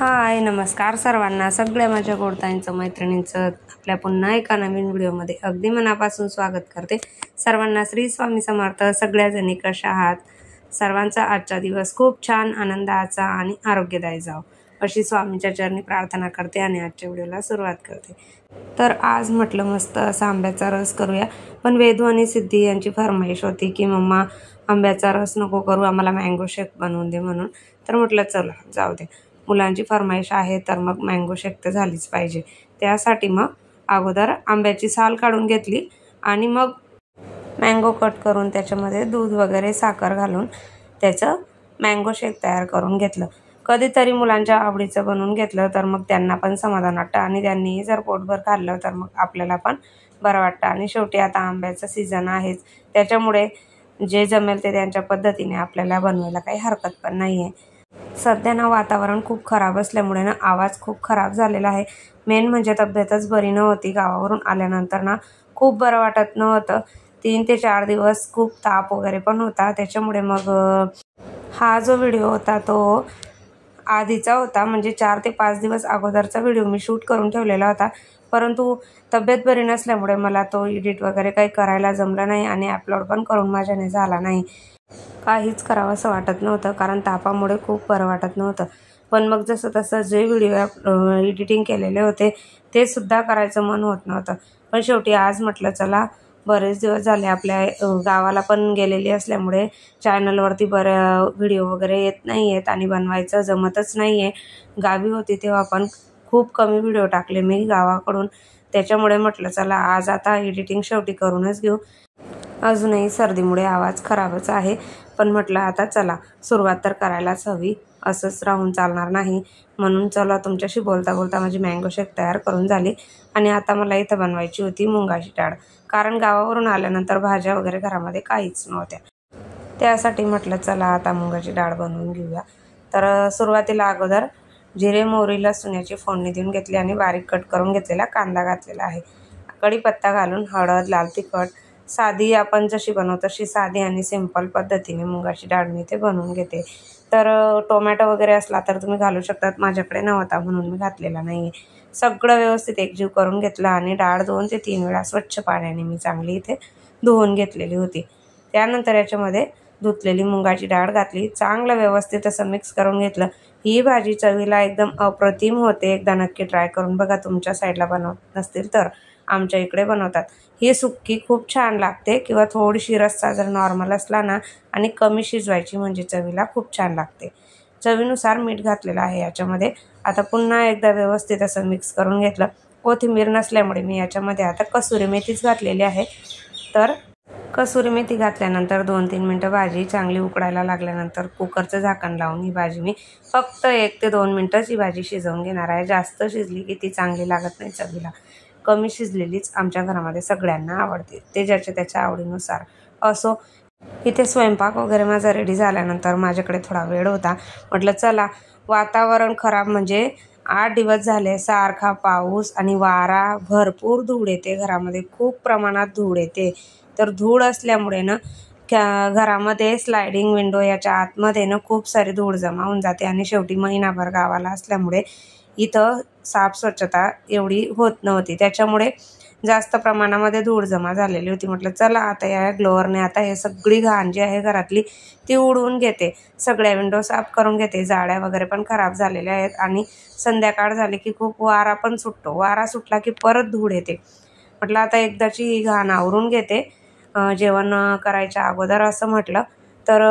हाय नमस्कार सर्वांना, सगळ्या माझ्या गोडताईंचं मैत्रिणींचं आपल्या पुन्हा एका नवीन व्हिडिओमध्ये अगदी मनापासून स्वागत करते। सर्वांना श्री स्वामी समर्थ। सगळ्या जणी कशा आहात? सर्वांचा आजचा दिवस खूप छान आनंदाचा आणि आरोग्यदायी जावो अशी स्वामींच्या चरणी प्रार्थना करते आणि आजच्या व्हिडिओला सुरुवात करते। तर आज म्हटलं मस्त असा आंब्याचा रस करूया, पण वेदू आणि सिद्धी यांची फरमाईश होती की मम्मा आंब्याचा रस नको करू, आम्हाला मँगो शेक बनवून दे म्हणून। तर म्हटलं चला जाऊ दे, मुलांची फरमाईश आहे तर मग मँगो शेक तर झालीच पाहिजे। त्यासाठी मग अगोदर आंब्याची साल काढून घेतली आणि मग मँगो कट करून त्याच्यामध्ये दूध वगैरे साखर घालून त्याचं मँगो शेक तयार करून घेतलं। कधीतरी मुलांच्या आवडीचं बनवून घेतलं तर मग त्यांना पण समाधान वाटतं आणि त्यांनी जर पोटभर खाल्लं तर मग आपल्याला पण बरं वाटतं। आणि शेवटी आता आंब्याचा सीझन आहेच, त्याच्यामुळे जे जमेल ते त्यांच्या पद्धतीने आपल्याला बनवायला काही हरकत पण नाही आहे। सध्या ना वातावरण खूप खराब असल्यामुळे ना आवाज खूप खराब झालेला आहे। मेन म्हणजे तब्येतच बरी नव्हती। गावावरून आल्यानंतर ना खूप बरं वाटत नव्हतं। 3 ते 4 दिवस खूप ताप वगैरे पण होता, त्याच्यामुळे मग हा जो व्हिडिओ होता तो आधीचा होता, म्हणजे 4 ते 5 दिवस अगोदरचा व्हिडिओ मी शूट करून ठेवलेला होता, परंतु तब्येत बरी नसल्यामुळे मला तो एडिट वगैरे काही करायला जमलं नाही आणि अपलोड पण करून माझ्याने झाला नाही। काहीच करावं असं वाटत नव्हतं, कारण तापामुळे खूप बरं वाटत नव्हतं। पण मग जसं तसं जे व्हिडिओ एडिटिंग केलेले होते ते सुद्धा करायचं मन होत नव्हतं। पण शेवटी आज म्हटलं चला, बरेच दिवस झाले आपल्या गावाला पण गेलेली असल्यामुळे चॅनलवरती बऱ्या व्हिडिओ वगैरे येत नाही आहेत आणि बनवायचं जमतच नाही आहे। गावी होती तेव्हा पण खूप कमी व्हिडिओ टाकले मी गावाकडून, त्याच्यामुळे म्हटलं चला आज आता एडिटिंग शेवटी करूनच घेऊ। अजूनही सर्दीमुळे आवाज खराबच आहे, पण म्हटलं आता चला सुरुवात तर करायलाच हवी, असंच राहून चालणार नाही। म्हणून चला तुमच्याशी बोलता बोलता माझी मँगो शेक तयार करून झाली आणि आता मला इथं बनवायची होती मुंगाची डाळ, कारण गावावरून आल्यानंतर भाज्या वगैरे घरामध्ये काहीच नव्हत्या। त्यासाठी म्हटलं चला आता मुंगाची डाळ बनवून घेऊया। तर सुरुवातीला अगोदर जिरे मोहरी लसूण याची फोडणी देऊन घेतली आणि बारीक कट करून घेतलेला कांदा घातलेला आहे। कढीपत्ता घालून हळद, लाल तिखट, साधी आपण जशी बनवतो तशी साधी आणि सिंपल पद्धतीने मुगाची डाळ मी इथे बनवून घेते। तर टोमॅटो वगैरे असला तर तुम्ही घालू शकतात, माझ्याकडे नव्हता म्हणून मी घातलेला नाही। सगळं व्यवस्थित एकजीव करून घेतलं आणि डाळ 2 ते 3 वेळा स्वच्छ पाण्याने मी चांगली इथे धुवून घेतलेली होती। त्यानंतर याच्यामध्ये धुतलेली मुगाची डाळ घातली, चांगलं व्यवस्थित असं मिक्स करून घेतलं। ही भाजी चवीला एकदम अप्रतिम होते, एकदा नक्की ट्राय करून बघा। तुमच्या साईडला बनवत नसतील तर आमच्या इकडे बनवतात। ही सुक्की खूप छान लागते, किंवा थोडीशी रस्सा जर नॉर्मल असला ना आणि कमी शिजवायची म्हणजे चवीला खूप छान लागते। चवीनुसार मीठ घातलेलं आहे याच्यामध्ये। आता पुन्हा एकदा व्यवस्थित असं मिक्स करून घेतलं। कोथिंबीर नसल्यामुळे मी याच्यामध्ये आता कसुरी मेथीच घातलेली आहे। तर कसुरी मेथी घातल्यानंतर 2-3 मिनटं भाजी चांगली उकडायला लागल्यानंतर कुकरचं झाकण लावून ही भाजी मी फक्त 1 ते 2 मिनटंच ही भाजी शिजवून घेणार आहे। जास्त शिजली की ती चांगली लागत नाही चवीला। कमी शिजलेलीच आमच्या घरामध्ये सगळ्यांना आवडते, ते ज्याच्या त्याच्या आवडीनुसार असो। इथे स्वयंपाक वगैरे माझा रेडी झाल्यानंतर माझ्याकडे थोडा वेळ होता, म्हटलं चला वातावरण खराब, म्हणजे 8 दिवस झाले सारखा पाऊस आणि वारा, भरपूर धूळ येते घरामध्ये, खूप प्रमाणात धूळ येते। तर धूळ असल्यामुळे ना घरामध्ये स्लायडिंग विंडो याच्या आतमध्ये ना खूप सारी धूळ जमा होऊन जाते आणि शेवटी महिनाभर गावाला असल्यामुळे इथं साफ स्वच्छता एवढी होत नव्हती, त्याच्यामुळे जास्त प्रमाणामध्ये धूळ जमा झालेली होती। म्हटलं चला आता या ग्लोअरने आता हे सगळी घाण जी आहे घरातली ती उडवून घेते, सगळ्या विंडो साफ करून घेते। जाळ्या वगैरे पण खराब झालेल्या आहेत आणि संध्याकाळ झाली की खूप वारा पण सुटतो, वारा सुटला की परत धूळ येते। म्हटलं आता एकदाची ही घाण आवरून घेते जेवण करायच्या अगोदर, असं म्हटलं। तर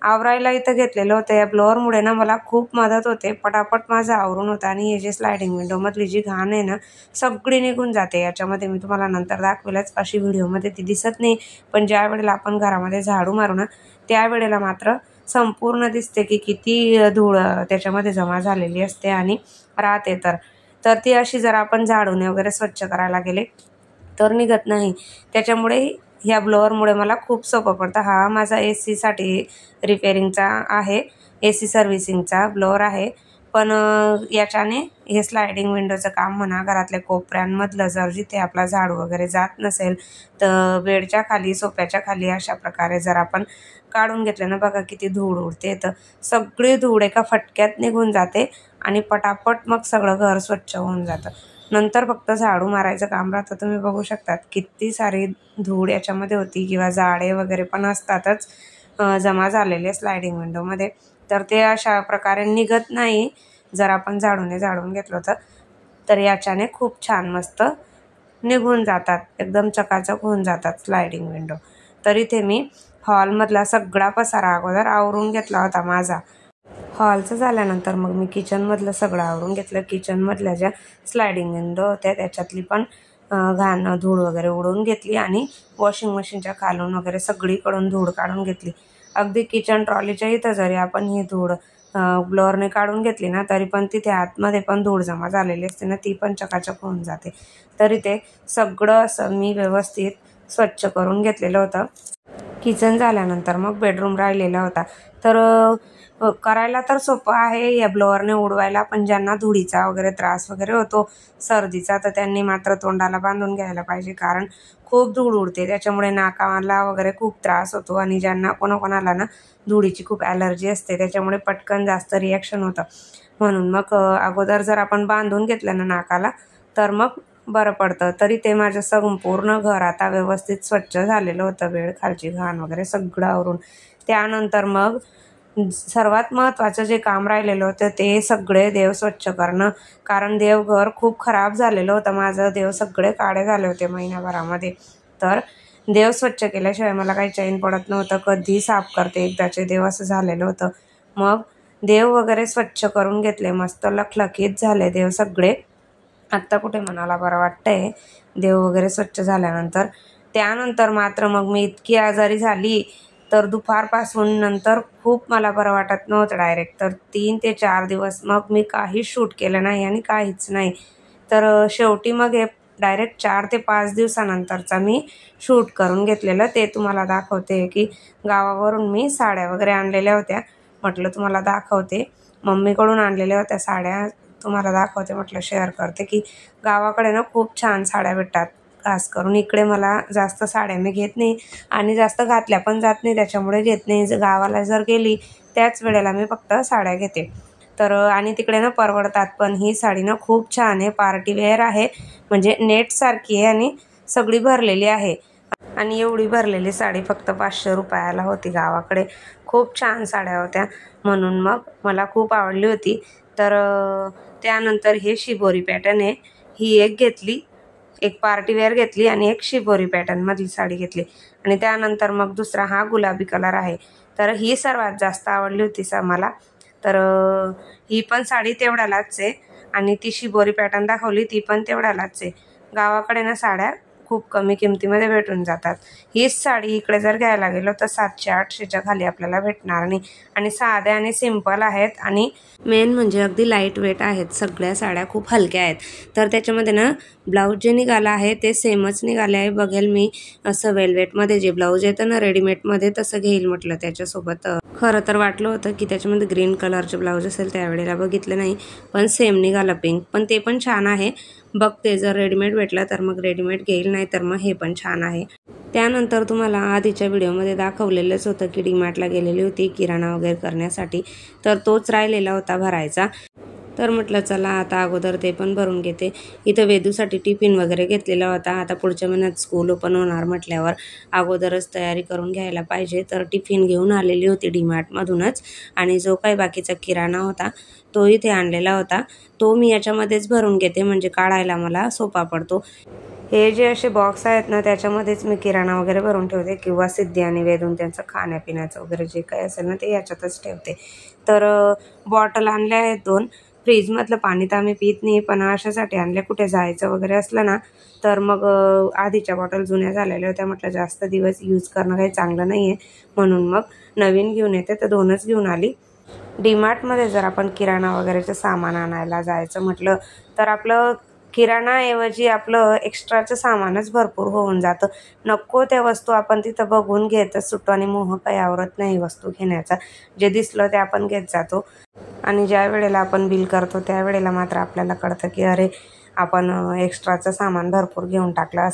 आवरायला इथं घेतलेलं होतं। या ब्लोअरमुळे ना मला खूप मदत होते, पटापट माझं आवरून होतं आणि हे जे स्लायडिंग विंडोमधली जी घाण आहे ना सगळी निघून जाते याच्यामध्ये। मी तुम्हाला नंतर दाखवेलच, अशी व्हिडिओमध्ये ती दिसत नाही, पण ज्या वेळेला आपण घरामध्ये झाडू मारू ना त्यावेळेला मात्र संपूर्ण दिसते की किती धूळ त्याच्यामध्ये जमा झालेली असते आणि राहते। तर ती अशी जर आपण झाडूने वगैरे स्वच्छ करायला गेले तर निघत नाही, त्याच्यामुळे ह्या ब्लोअरमुळे मला खूप सोपं पडतं। हा माझा AC साठी रिपेअरिंगचा आहे, AC सर्व्हिसिंगचा ब्लोअर आहे, पण याच्याने हे स्लायडिंग विंडोचं काम म्हणा, घरातल्या कोपऱ्यांमधलं जर जिथे आपला झाडू वगैरे जात नसेल तर बेडच्या खाली, सोफ्याच्या खाली अशा प्रकारे जर आपण काढून घेतलं ना, बघा किती धूळ उडते. तर सगळी धूळ एका फटक्यात निघून जाते आणि पटापट मग सगळं घर स्वच्छ होऊन जातं. नंतर फक्त झाडू मारायचं काम राहतं. तुम्ही बघू शकतात किती सारी धूळ याच्यामध्ये होती किंवा जाडे वगैरे पण असतातच जमा झालेले स्लायडिंग विंडोमध्ये. तर ते अशा प्रकारे निघत नाही जर आपण झाडूने झाडून घेतलं तर याच्याने खूप छान मस्त निघून जातात, एकदम चकाचक होऊन जातात स्लायडिंग विंडो. तर इथे मी हॉलमधला सगळा पसारा अगोदर आवरून घेतला होता माझा. हॉलचं झाल्यानंतर मग मी किचनमधलं सगळं आवरून घेतलं. किचनमधल्या ज्या स्लायडिंग विंडो होत्या त्याच्यातली पण घाण धूळ वगैरे उडवून घेतली आणि वॉशिंग मशीनच्या खालून वगैरे सगळीकडून धूळ काढून घेतली. अगदी किचन ट्रॉलीच्या इथं जरी आपण ही धूळ ब्लोअरने काढून घेतली ना, तरी पण तिथे आतमध्ये पण धूळ जमा झालेली असते ना, ती पण चकाचक होऊन जाते. तरी ते सगळं असं मी व्यवस्थित स्वच्छ करून घेतलेलं होतं. किचन झाल्यानंतर मग बेडरूम राहिलेला होता. तर करायला तर सोपं आहे या ब्लोअरने उडवायला, पण ज्यांना धुळीचा वगैरे त्रास वगैरे होतो, सर्दीचा, तर त्यांनी मात्र तोंडाला बांधून घ्यायला पाहिजे, कारण खूप धूळ उडते. त्याच्यामुळे नाकाला वगैरे खूप त्रास होतो आणि ज्यांना कोणाकोणाला ना धुळीची खूप ॲलर्जी असते, त्याच्यामुळे पटकन जास्त रिॲक्शन होतं. म्हणून मग अगोदर जर आपण बांधून घेतलं ना नाकाला तर मग बरं पडतं. तरी ते माझं संपूर्ण घर आता व्यवस्थित स्वच्छ झालेलं होतं. बेड खालची घाण वगैरे सगळं आवरून त्यानंतर मग सर्वात महत्त्वाचं जे काम राहिलेलं होतं ते सगळे देव स्वच्छ करणं, कारण देवघर खूप खराब झालेलं होतं माझं. देव सगळे काळे झाले होते महिन्याभरामध्ये. तर देव स्वच्छ केल्याशिवाय मला काही चैन पडत नव्हतं. कधी साफ करते एकदाचे देव असं झालेलं होतं. मग देव वगैरे स्वच्छ करून घेतले, मस्त लखलखीत झाले देव सगळे. आत्ता कुठे मनाला बरं वाटतंय देव वगैरे स्वच्छ झाल्यानंतर. त्यानंतर मात्र मग मी इतकी आजारी झाली तर दुपारपासून नंतर खूप मला बरं वाटत नव्हतं डायरेक्ट. तर 3 ते 4 दिवस मग मी काहीच शूट केलं नाही आणि काहीच नाही. तर शेवटी मग हे डायरेक्ट 4 ते 5 दिवसानंतरचा मी शूट करून घेतलेलं ते तुम्हाला दाखवते. की गावावरून मी साड्या वगैरे आणलेल्या होत्या, म्हटलं तुम्हाला दाखवते. मम्मीकडून आणलेल्या होत्या साड्या, तुम्हाला दाखवते म्हटलं, शेअर करते. की गावाकडे ना खूप छान साड्या भेटतात. खास करून इकडे मला जास्त साड्या मी घेत नाही आणि जास्त घातल्या पण जात नाही, त्याच्यामुळे घेत नाही. गावाला जर गेली त्याच वेळेला मी फक्त साड्या घेते. तर आणि तिकडे ना परवडतात पण. ही साडी ना खूप छान आहे, पार्टी वेअर आहे, म्हणजे नेटसारखी आहे आणि सगळी भरलेली आहे. आणि एवढी भरलेली साडी फक्त 500 रुपयाला होती गावाकडे. खूप छान साड्या होत्या, म्हणून मग मला खूप आवडली होती. तर त्यानंतर हे शिबोरी पॅटर्न आहे, ही एक घेतली, एक पार्टीवेअर घेतली आणि एक शिबोरी पॅटर्नमधली साडी घेतली. आणि त्यानंतर मग दुसरा हा गुलाबी कलर आहे. तर ही सर्वात जास्त आवडली होती मला. तर ही पण साडी तेवढ्यालाच आहे आणि ती शिबोरी पॅटर्न दाखवली ती पण तेवढ्यालाच आहे. गावाकडे ना साड्या खूप कमी किमतीमध्ये भेटून जातात. हीच साडी इकडे जर घ्यायला गेलो तर 700-800च्या खाली आपल्याला भेटणार नाही. आणि साध्या आणि सिंपल आहेत आणि मेन म्हणजे अगदी लाईट वेट आहेत. सगळ्या साड्या खूप हलक्या आहेत. तर त्याच्यामध्ये ना ब्लाऊज जे निघालं आहे ते सेमच निघाले आहे. बघेल मी असं वेलवेटमध्ये जे ब्लाऊज येतं ना रेडीमेडमध्ये तसं घेईल म्हटलं त्याच्यासोबत. खरं तर वाटलं होतं की त्याच्यामध्ये ग्रीन कलरचे ब्लाऊज असेल, त्यावेळेला बघितलं नाही, पण सेम निघालं पिंक. पण ते पण छान आहे. बघते जर रेडीमेड भेटलं तर मग रेडीमेड घेईल, नाही तर मग हे पण छान आहे. त्यानंतर तुम्हाला आधीच्या व्हिडिओमध्ये दाखवलेलंच होतं की डीमार्टला गेलेली होती किराणा वगैरे करण्यासाठी, तर तोच राहिलेला होता भरायचा. तर म्हटलं चला आता अगोदर ते पण भरून घेते. इथं वेदूसाठी टिफिन वगैरे घेतलेला होता. आता पुढच्या महिन्यात स्कूल ओपन होणार म्हटल्यावर अगोदरच तयारी करून घ्यायला पाहिजे. तर टिफिन घेऊन आलेली होती डीमार्टमधूनच आणि जो काही बाकीचा किराणा होता तो इथे आणलेला होता. तो मी याच्यामध्येच भरून घेते, म्हणजे काढायला मला सोपा पडतो. हे जे असे बॉक्स आहेत ना त्याच्यामध्येच मी किराणा वगैरे भरून ठेवते, किंवा सिद्धी आणि वेदून त्यांचं खाण्यापिण्याचं वगैरे जे काही असेल ना ते याच्यातच ठेवते. तर बॉटल आणल्या आहेत 2. फ्रीजमधलं पाणी तर आम्ही पित नाही, पण अशासाठी आणले कुठे जायचं वगैरे असलं ना तर मग आधीच्या बॉटल जुन्या झालेल्या होत्या, म्हटलं जास्त दिवस यूज करणं काही चांगलं नाही आहे, म्हणून मग नवीन घेऊन येते. तर 2च घेऊन आली. डीमार्टमध्ये जर आपण किराणा वगैरेचं सामान आणायला जायचं म्हटलं तर आपलं किराणाऐवजी आपलं एक्स्ट्राचं सामानच भरपूर होऊन जातं. नको त्या वस्तू आपण तिथं बघून घेतच सुटतो आणि मोह काही आवरत नाही वस्तू घेण्याचा. जे दिसलं ते आपण घेत जातो आणि ज्या वेळेला आपण बिल करतो त्यावेळेला मात्र आपल्याला कळतं की अरे आपण एक्स्ट्राचं सामान भरपूर घेऊन टाकलं.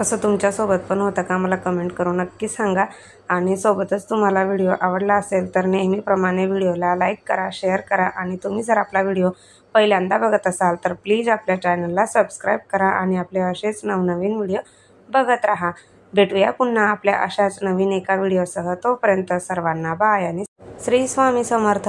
असं तुमच्यासोबत पण होतं का? मला कमेंट करून नक्की सांगा. आणि सोबतच तुम्हाला व्हिडिओ आवडला असेल तर नेहमीप्रमाणे व्हिडिओला लाईक करा, शेअर करा आणि तुम्ही जर आपला व्हिडिओ पहिल्यांदा बघत असाल तर प्लीज आपल्या चॅनलला सबस्क्राईब करा आणि आपले असेच नवनवीन व्हिडिओ बघत राहा. भेटूया पुन्हा आपल्या अशाच नवीन एका व्हिडिओसह. तोपर्यंत सर्वांना बाय आणि श्री स्वामी समर्थ.